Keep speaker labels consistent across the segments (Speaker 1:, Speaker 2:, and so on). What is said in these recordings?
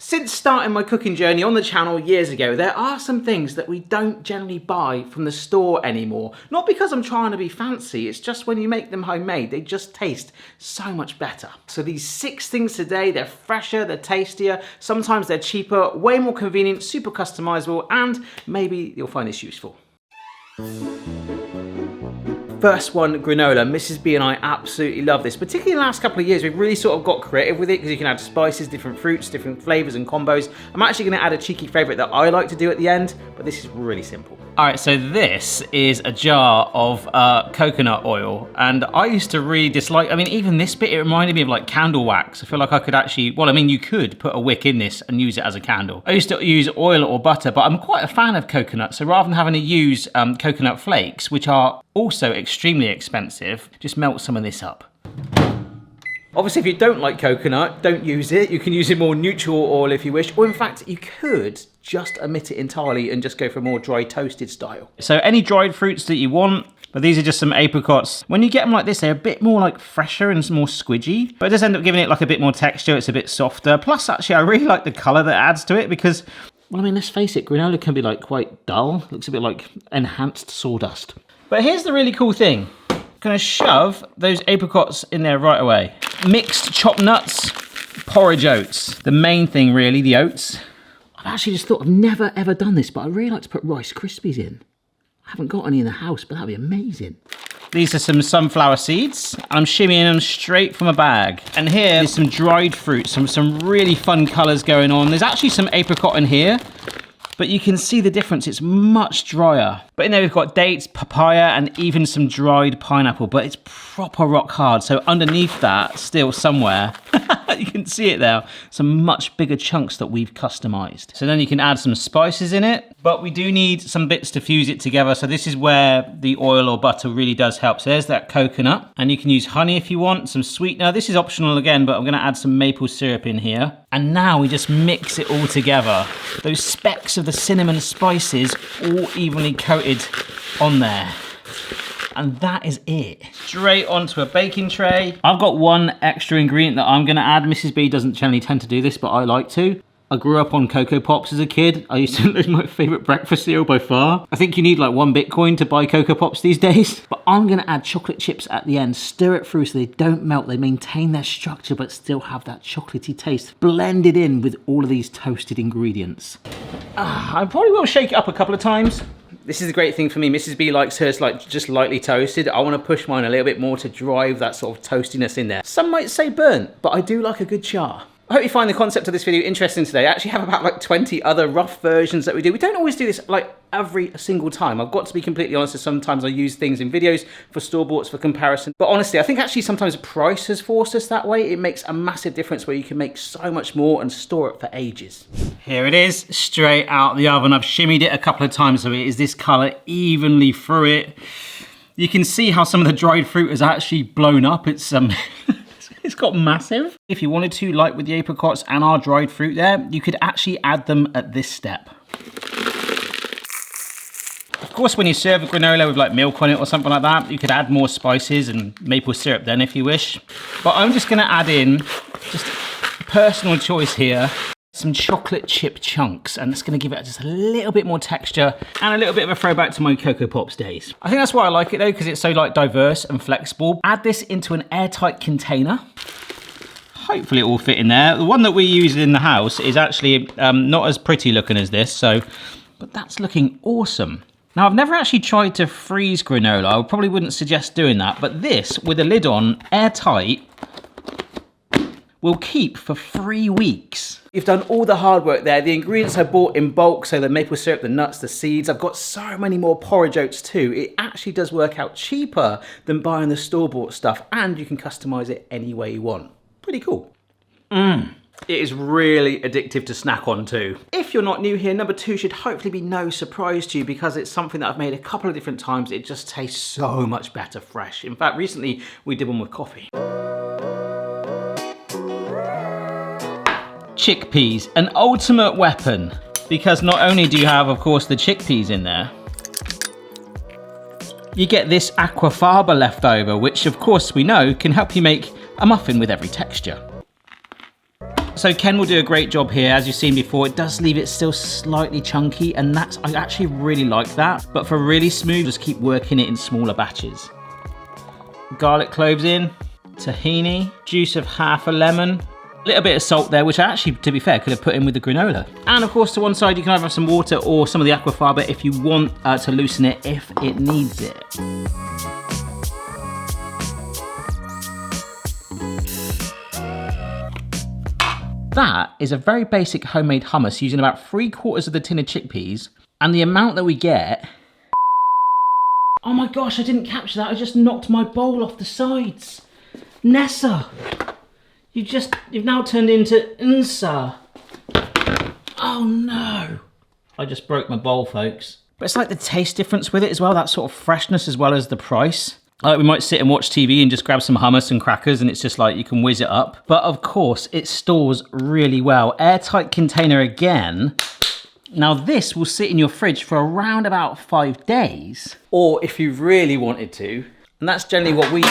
Speaker 1: Since starting my cooking journey on the channel years ago, there are some things that we don't generally buy from the store anymore. Not because I'm trying to be fancy, it's just when you make them homemade, they just taste so much better. So these 6 things today, they're fresher, they're tastier, sometimes they're cheaper, way more convenient, super customizable, and maybe you'll find this useful. First one, granola. Mrs. B and I absolutely love this. Particularly in the last couple of years, we've really sort of got creative with it because you can add spices, different fruits, different flavors and combos. I'm actually going to add a cheeky favorite that I like to do at the end, but this is really simple. All right, so this is a jar of coconut oil, and I used to really dislike, even this bit, it reminded me of like candle wax. I feel like I could actually, you could put a wick in this and use it as a candle. I used to use oil or butter, but I'm quite a fan of coconut, so rather than having to use coconut flakes, which are also extremely expensive, just melt some of this up. Obviously, if you don't like coconut, don't use it. You can use a more neutral oil if you wish, or in fact, you could just omit it entirely and just go for a more dry toasted style. So any dried fruits that you want, but these are just some apricots. When you get them like this, they're a bit more like fresher and more squidgy, but it does end up giving it like a bit more texture. It's a bit softer. Plus, actually, I really like the color that adds to it because, let's face it, granola can be like quite dull. Looks a bit like enhanced sawdust. But here's the really cool thing. I'm gonna shove those apricots in there right away. Mixed chopped nuts, porridge oats. The main thing really, the oats. I've actually just thought I've never ever done this, but I really like to put Rice Krispies in. I haven't got any in the house, but that'd be amazing. These are some sunflower seeds, and I'm shimmying them straight from a bag. And here is some dried fruit, some really fun colors going on. There's actually some apricot in here, but you can see the difference, it's much drier. But in there we've got dates, papaya, and even some dried pineapple, but it's proper rock hard. So underneath that, still somewhere, you can see it there, some much bigger chunks that we've customized. So then you can add some spices in it, but we do need some bits to fuse it together. So this is where the oil or butter really does help. So there's that coconut, and you can use honey if you want, some sweetener. This is optional again, but I'm gonna add some maple syrup in here. And now we just mix it all together. Those specks of the cinnamon spices all evenly coated on there. And that is it. Straight onto a baking tray. I've got one extra ingredient that I'm gonna add. Mrs. B doesn't generally tend to do this, but I like to. I grew up on Cocoa Pops as a kid. I used to it's my favorite breakfast cereal by far. I think you need like 1 Bitcoin to buy Cocoa Pops these days. But I'm gonna add chocolate chips at the end, stir it through so they don't melt. They maintain their structure, but still have that chocolatey taste blended in with all of these toasted ingredients. I probably will shake it up a couple of times. This is the great thing for me. Mrs. B likes hers like just lightly toasted. I want to push mine a little bit more to drive that sort of toastiness in there. Some might say burnt, but I do like a good char. I hope you find the concept of this video interesting today. I actually have about like 20 other rough versions that we do. We don't always do this like every single time. I've got to be completely honest, that sometimes I use things in videos for store-boughts for comparison. But honestly, I think actually sometimes price has forced us that way. It makes a massive difference where you can make so much more and store it for ages. Here it is, straight out the oven. I've shimmied it a couple of times so it is this color evenly through it. You can see how some of the dried fruit is actually blown up. It's It's got massive. If you wanted to, like with the apricots and our dried fruit there, you could actually add them at this step. Of course, when you serve a granola with like milk on it or something like that, you could add more spices and maple syrup then if you wish. But I'm just gonna add in, just personal choice here, some chocolate chip chunks, and it's gonna give it just a little bit more texture and a little bit of a throwback to my Cocoa Pops days. I think that's why I like it though, because it's so like diverse and flexible. Add this into an airtight container. Hopefully it will fit in there. The one that we use in the house is actually not as pretty looking as this, but that's looking awesome. Now I've never actually tried to freeze granola. I probably wouldn't suggest doing that, but this with the lid on, airtight, will keep for 3 weeks. You've done all the hard work there. The ingredients I bought in bulk, so the maple syrup, the nuts, the seeds. I've got so many more porridge oats too. It actually does work out cheaper than buying the store-bought stuff, and you can customize it any way you want. Pretty cool. It is really addictive to snack on too. If you're not new here, number 2 should hopefully be no surprise to you because it's something that I've made a couple of different times. It just tastes so much better fresh. In fact, recently we did one with coffee. Chickpeas, an ultimate weapon, because not only do you have, of course, the chickpeas in there, you get this aquafaba left over, which of course we know can help you make a muffin with every texture. So Ken will do a great job here. As you've seen before, it does leave it still slightly chunky, and I actually really like that. But for really smooth, just keep working it in smaller batches. Garlic cloves in, tahini, juice of half a lemon, a little bit of salt there, which I actually, to be fair, could have put in with the granola. And of course, to one side, you can either have some water or some of the aquafaba if you want to loosen it if it needs it. That is a very basic homemade hummus using about 3/4 of the tin of chickpeas, and the amount that we get... Oh my gosh, I didn't capture that. I just knocked my bowl off the sides. Nessa, you've now turned into Unsa. Oh no. I just broke my bowl, folks. But it's like the taste difference with it as well, that sort of freshness as well as the price. Like we might sit and watch TV and just grab some hummus and crackers and it's just like you can whiz it up. But of course, it stores really well. Airtight container again. Now this will sit in your fridge for around about 5 days. Or if you really wanted to, and that's generally what we do.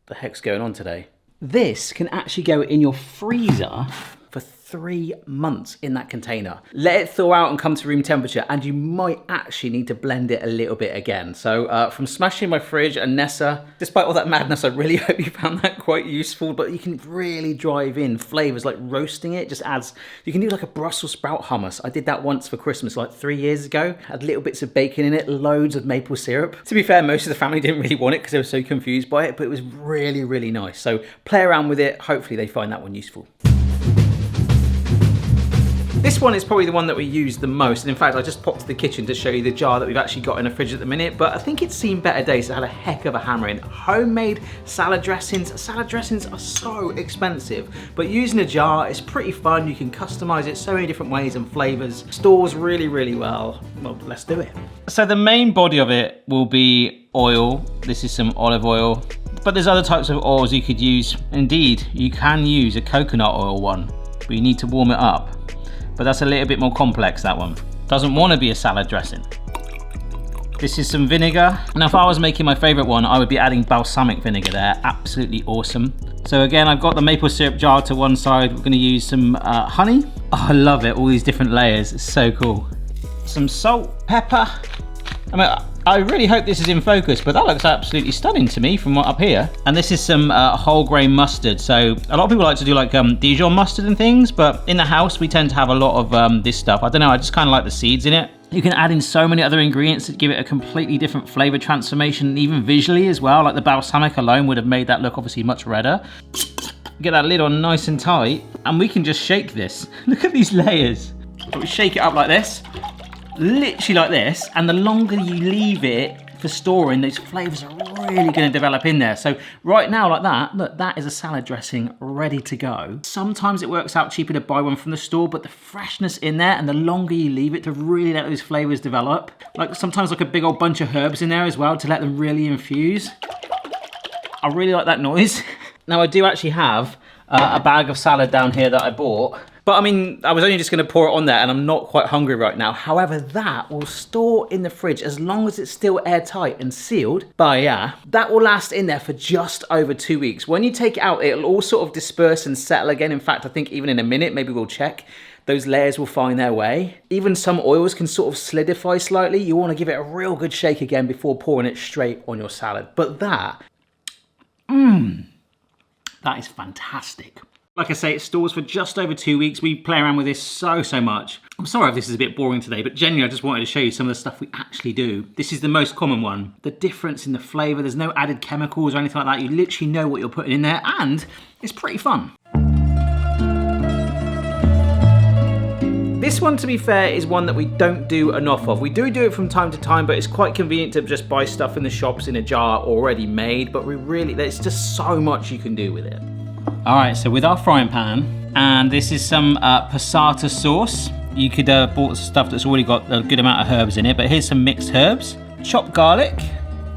Speaker 1: The heck's going on today? This can actually go in your freezer for 3 months in that container. Let it thaw out and come to room temperature, and you might actually need to blend it a little bit again. So from smashing my fridge and Nessa, despite all that madness, I really hope you found that quite useful, but you can really drive in flavors like roasting it, just adds, you can do like a Brussels sprout hummus. I did that once for Christmas like 3 years ago, had little bits of bacon in it, loads of maple syrup. To be fair, most of the family didn't really want it because they were so confused by it, but it was really, really nice. So play around with it. Hopefully they find that one useful. This one is probably the one that we use the most, and in fact I just popped to the kitchen to show you the jar that we've actually got in the fridge at the minute, but I think it's seen better days. It had a heck of a hammer in. Homemade salad dressings. Salad dressings are so expensive, but using a jar is pretty fun. You can customize it so many different ways and flavors. Stores really, really well. Well, let's do it. So the main body of it will be oil. This is some olive oil, but there's other types of oils you could use. Indeed, you can use a coconut oil one, but you need to warm it up. But that's a little bit more complex, that one. Doesn't want to be a salad dressing. This is some vinegar. Now, if I was making my favorite one, I would be adding balsamic vinegar there. Absolutely awesome. So again, I've got the maple syrup jar to one side. We're going to use some honey. Oh, I love it. All these different layers. It's so cool. Some salt, pepper. I mean, I really hope this is in focus, but that looks absolutely stunning to me from up here. And this is some whole grain mustard. So a lot of people like to do like Dijon mustard and things, but in the house we tend to have a lot of this stuff. I don't know, I just kind of like the seeds in it. You can add in so many other ingredients that give it a completely different flavor transformation, even visually as well. Like the balsamic alone would have made that look obviously much redder. Get that lid on nice and tight, and we can just shake this. Look at these layers. So we shake it up like this. Literally like this, and the longer you leave it for storing, these flavors are really going to develop in there. So right now, like that, look, that is a salad dressing ready to go. Sometimes it works out cheaper to buy one from the store, but the freshness in there and the longer you leave it to really let those flavors develop. Like sometimes like a big old bunch of herbs in there as well to let them really infuse. I really like that noise. Now I do actually have a bag of salad down here that I bought. But I mean, I was only just going to pour it on there and I'm not quite hungry right now. However, that will store in the fridge as long as it's still airtight and sealed. But yeah, that will last in there for just over 2 weeks. When you take it out, it'll all sort of disperse and settle again. In fact, I think even in a minute, maybe we'll check, those layers will find their way. Even some oils can sort of solidify slightly. You want to give it a real good shake again before pouring it straight on your salad. But that is fantastic. Like I say, it stores for just over 2 weeks. We play around with this so much. I'm sorry if this is a bit boring today, but genuinely I just wanted to show you some of the stuff we actually do. This is the most common one. The difference in the flavor, there's no added chemicals or anything like that. You literally know what you're putting in there, and it's pretty fun. This one, to be fair, is one that we don't do enough of. We do it from time to time, but it's quite convenient to just buy stuff in the shops in a jar already made, but there's just so much you can do with it. All right, so with our frying pan, and this is some passata sauce. You could have bought stuff that's already got a good amount of herbs in it, but here's some mixed herbs. Chopped garlic,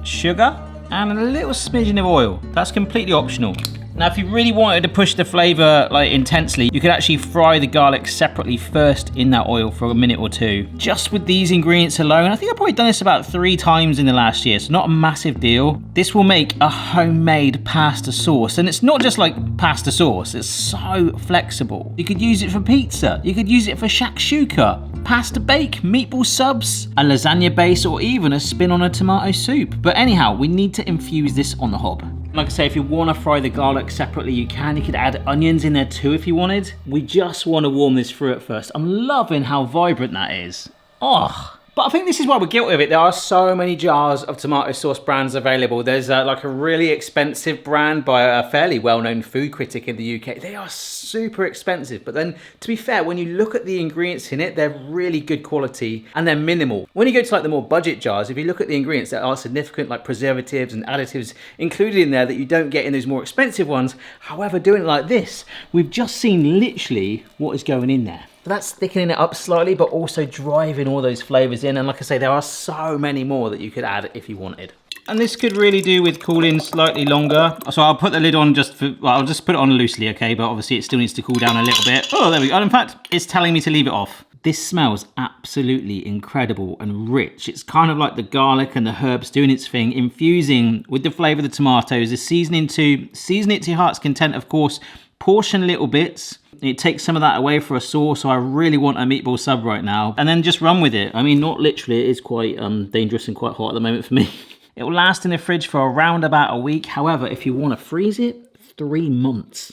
Speaker 1: sugar, and a little smidgen of oil. That's completely optional. Now, if you really wanted to push the flavor like intensely, you could actually fry the garlic separately first in that oil for a minute or two. Just with these ingredients alone, I think I've probably done this about 3 times in the last year, so not a massive deal. This will make a homemade pasta sauce, and it's not just like pasta sauce, it's so flexible. You could use it for pizza, you could use it for shakshuka, pasta bake, meatball subs, a lasagna base, or even a spin on a tomato soup. But anyhow, we need to infuse this on the hob. Like I say, if you want to fry the garlic separately, you can. You could add onions in there too if you wanted. We just want to warm this through at first. I'm loving how vibrant that is. Oh. But I think this is why we're guilty of it. There are so many jars of tomato sauce brands available. There's like a really expensive brand by a fairly well-known food critic in the UK. They are super expensive. But then, to be fair, when you look at the ingredients in it, they're really good quality and they're minimal. When you go to like the more budget jars, if you look at the ingredients, there are significant like preservatives and additives included in there that you don't get in those more expensive ones. However, doing it like this, we've just seen literally what is going in there. So that's thickening it up slightly, but also driving all those flavors in. And like I say, there are so many more that you could add if you wanted. And this could really do with cooling slightly longer. So I'll put the lid on just for, well, I'll just put it on loosely, okay? But obviously it still needs to cool down a little bit. Oh, there we go. And in fact, it's telling me to leave it off. This smells absolutely incredible and rich. It's kind of like the garlic and the herbs doing its thing, infusing with the flavor of the tomatoes, the season it to your heart's content, of course. Portion little bits. It takes some of that away for a sauce, so I really want a meatball sub right now. And then just run with it. I mean, not literally, it is quite dangerous and quite hot at the moment for me. It will last in the fridge for around about a week. However, if you want to freeze it, 3 months.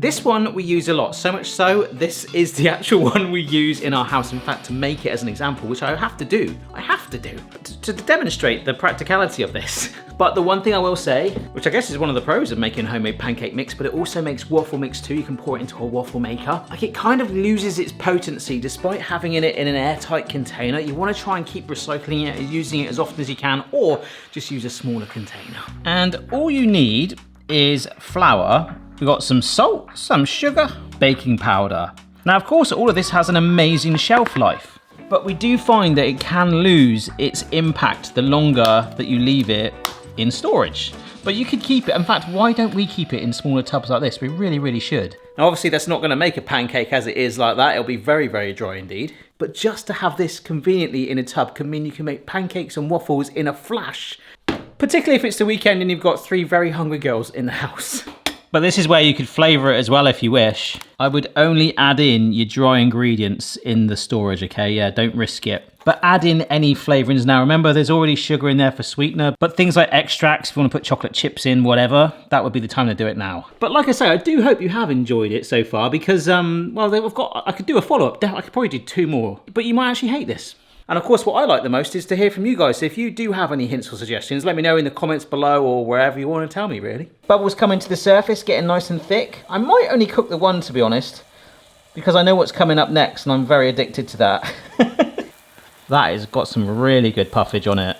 Speaker 1: This one we use a lot, so much so, this is the actual one we use in our house. In fact, to make it as an example, which I have to do to demonstrate the practicality of this. But the one thing I will say, which I guess is one of the pros of making homemade pancake mix, but it also makes waffle mix too. You can pour it into a waffle maker. Like, it kind of loses its potency despite having it in an airtight container. You want to try and keep recycling it and using it as often as you can, or just use a smaller container. And all you need is flour. We've got some salt, some sugar, baking powder. Now, of course, all of this has an amazing shelf life, but we do find that it can lose its impact the longer that you leave it in storage. But you could keep it. In fact, why don't we keep it in smaller tubs like this? We really, really should. Now, obviously, that's not going to make a pancake as it is like that. It'll be very, very dry indeed. But just to have this conveniently in a tub can mean you can make pancakes and waffles in a flash, particularly if it's the weekend and you've got 3 very hungry girls in the house. But this is where you could flavour it as well if you wish. I would only add in your dry ingredients in the storage, okay? Yeah, don't risk it. But add in any flavourings now. Remember, there's already sugar in there for sweetener, but things like extracts, if you want to put chocolate chips in, whatever, that would be the time to do it now. But like I say, I do hope you have enjoyed it so far because, well, I could do a follow-up. I could probably do 2 more, but you might actually hate this. And of course, what I like the most is to hear from you guys. So if you do have any hints or suggestions, let me know in the comments below or wherever you want to tell me, really. Bubbles coming to the surface, getting nice and thick. I might only cook the one, to be honest, because I know what's coming up next and I'm very addicted to that. That has got some really good puffage on it.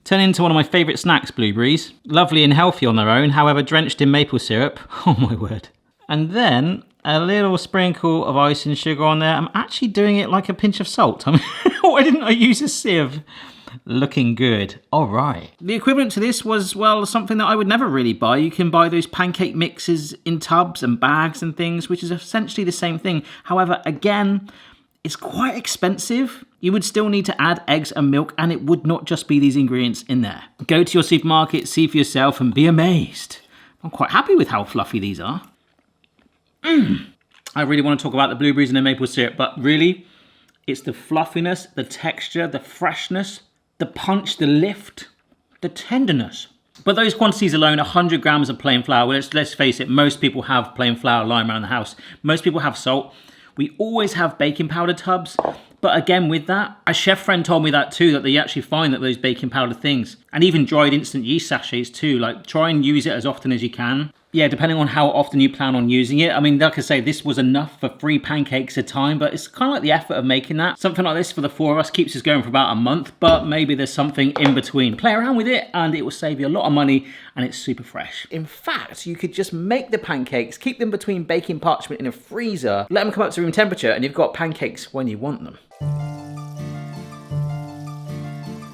Speaker 1: Turn into one of my favourite snacks, blueberries. Lovely and healthy on their own, however, drenched in maple syrup. Oh my word. And then a little sprinkle of icing sugar on there. I'm actually doing it like a pinch of salt. I mean, why didn't I use a sieve? Looking good. All right. The equivalent to this was, well, something that I would never really buy. You can buy those pancake mixes in tubs and bags and things, which is essentially the same thing. However, again, it's quite expensive. You would still need to add eggs and milk, and it would not just be these ingredients in there. Go to your supermarket, see for yourself, and be amazed. I'm quite happy with how fluffy these are. I really want to talk about the blueberries and the maple syrup, but really, it's the fluffiness, the texture, the freshness, the punch, the lift, the tenderness. But those quantities alone, 100 grams of plain flour, well, let's face it, most people have plain flour lying around the house. Most people have salt. We always have baking powder tubs. But again, with that, a chef friend told me that too, that they actually find that those baking powder things, and even dried instant yeast sachets too, like try and use it as often as you can. Yeah, depending on how often you plan on using it. I mean, like I say, this was enough for 3 pancakes a time, but it's kind of like the effort of making that. Something like this for the 4 of us keeps us going for about a month, but maybe there's something in between. Play around with it and it will save you a lot of money and it's super fresh. In fact, you could just make the pancakes, keep them between baking parchment in a freezer, let them come up to room temperature and you've got pancakes when you want them.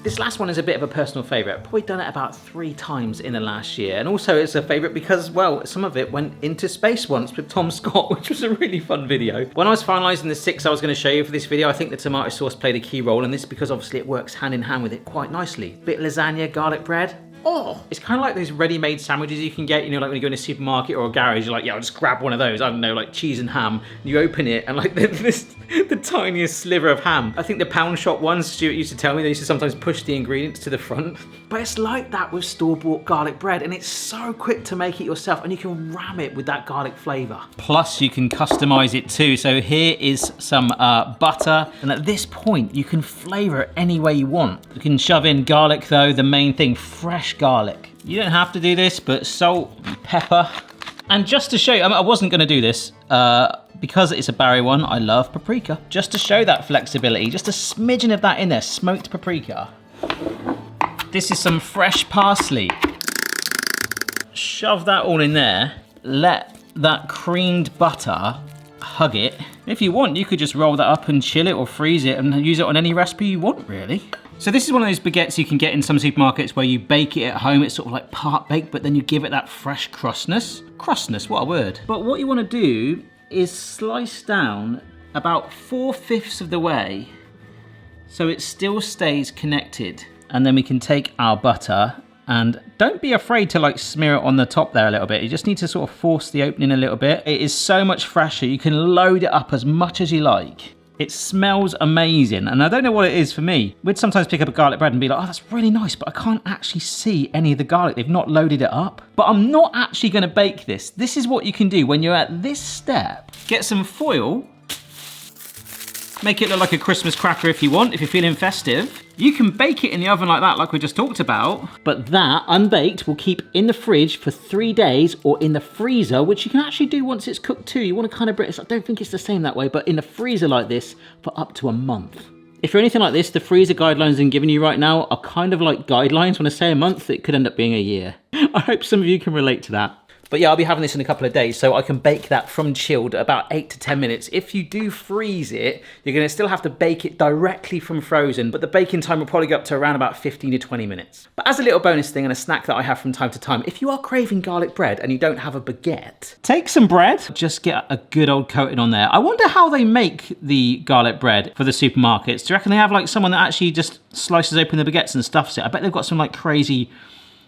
Speaker 1: This last one is a bit of a personal favourite. I've probably done it about 3 times in the last year. And also it's a favourite because, well, some of it went into space once with Tom Scott, which was a really fun video. When I was finalising the 6 I was going to show you for this video, I think the tomato sauce played a key role in this because obviously it works hand in hand with it quite nicely. Bit of lasagna, garlic bread. Oh, it's kind of like those ready-made sandwiches you can get, you know, like when you go in a supermarket or a garage, you're like, yeah, I'll just grab one of those, I don't know, like cheese and ham. You open it and like the tiniest sliver of ham. I think the pound shop ones, Stuart used to tell me, they used to sometimes push the ingredients to the front. But it's like that with store-bought garlic bread, and it's so quick to make it yourself, and you can ram it with that garlic flavour. Plus, you can customise it too. So here is some butter, and at this point, you can flavour it any way you want. You can shove in garlic though, the main thing, fresh garlic. You don't have to do this, but salt, pepper. And just to show you, I wasn't gonna do this, because it's a Barry one, I love paprika. Just to show that flexibility, just a smidgen of that in there, smoked paprika. This is some fresh parsley. Shove that all in there. Let that creamed butter hug it. If you want, you could just roll that up and chill it or freeze it and use it on any recipe you want, really. So this is one of those baguettes you can get in some supermarkets where you bake it at home. It's sort of like part baked, but then you give it that fresh crustness. Crustness, what a word. But what you want to do is slice down about 4/5 of the way so it still stays connected. And then we can take our butter and don't be afraid to like smear it on the top there a little bit. You just need to sort of force the opening a little bit. It is so much fresher. You can load it up as much as you like. It smells amazing, and I don't know what it is for me. We'd sometimes pick up a garlic bread and be like, oh, that's really nice, but I can't actually see any of the garlic. They've not loaded it up. But I'm not actually gonna bake this. This is what you can do when you're at this step. Get some foil. Make it look like a Christmas cracker if you want, if you're feeling festive. You can bake it in the oven like that, like we just talked about. But that, unbaked, will keep in the fridge for 3 days or in the freezer, which you can actually do once it's cooked too. You want to kind of, I don't think it's the same that way, but in the freezer like this for up to a month. If you're anything like this, the freezer guidelines I'm giving you right now are kind of like guidelines. When I say a month, it could end up being a year. I hope some of you can relate to that. But yeah, I'll be having this in a couple of days, so I can bake that from chilled about 8 to 10 minutes. If you do freeze it, you're gonna still have to bake it directly from frozen, but the baking time will probably go up to around about 15 to 20 minutes. But as a little bonus thing and a snack that I have from time to time, if you are craving garlic bread and you don't have a baguette, take some bread, just get a good old coating on there. I wonder how they make the garlic bread for the supermarkets. Do you reckon they have like someone that actually just slices open the baguettes and stuffs it? I bet they've got some like crazy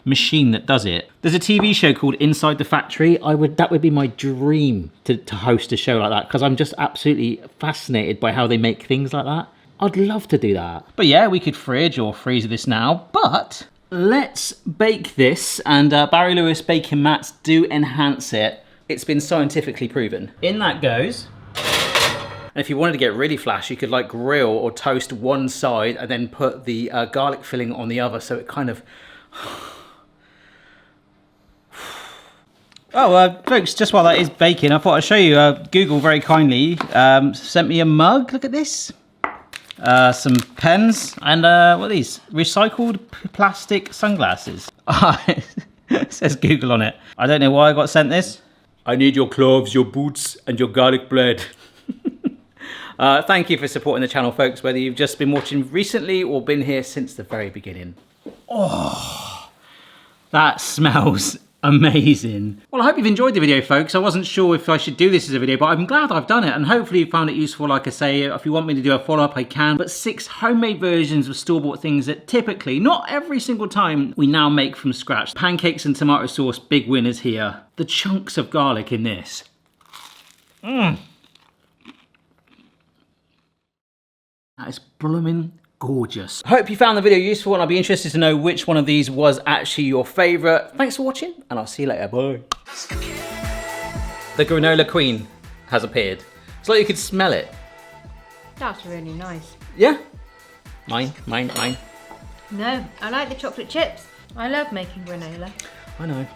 Speaker 1: machine that does it. There's a TV show called Inside the Factory. That would be my dream to host a show like that, because I'm just absolutely fascinated by how they make things like that. I'd love to do that. But yeah, we could fridge or freeze this now, but let's bake this, and Barry Lewis baking mats do enhance it. It's been scientifically proven. In that goes. And if you wanted to get really flash, you could like grill or toast one side and then put the garlic filling on the other, so it kind of Oh, folks, just while that is baking, I thought I'd show you. Google very kindly sent me a mug. Look at this. Some pens and what are these? Recycled plastic sunglasses. It says Google on it. I don't know why I got sent this. I need your cloves, your boots, and your garlic bread. Thank you for supporting the channel, folks, whether you've just been watching recently or been here since the very beginning. Oh, that smells amazing. Well, I hope you've enjoyed the video, folks. I wasn't sure if I should do this as a video, but I'm glad I've done it, and hopefully you found it useful. Like I say, if you want me to do a follow-up, I can. But 6 homemade versions of store-bought things that typically, not every single time, we now make from scratch. Pancakes and tomato sauce, big winners here. The chunks of garlic in this. That is blooming gorgeous. I hope you found the video useful, and I'll be interested to know which one of these was actually your favourite. Thanks for watching, and I'll see you later. Bye. The granola queen has appeared. It's like you could smell it.
Speaker 2: That's really nice.
Speaker 1: Yeah? Mine.
Speaker 2: No, I like the chocolate chips. I love making granola.
Speaker 1: I know.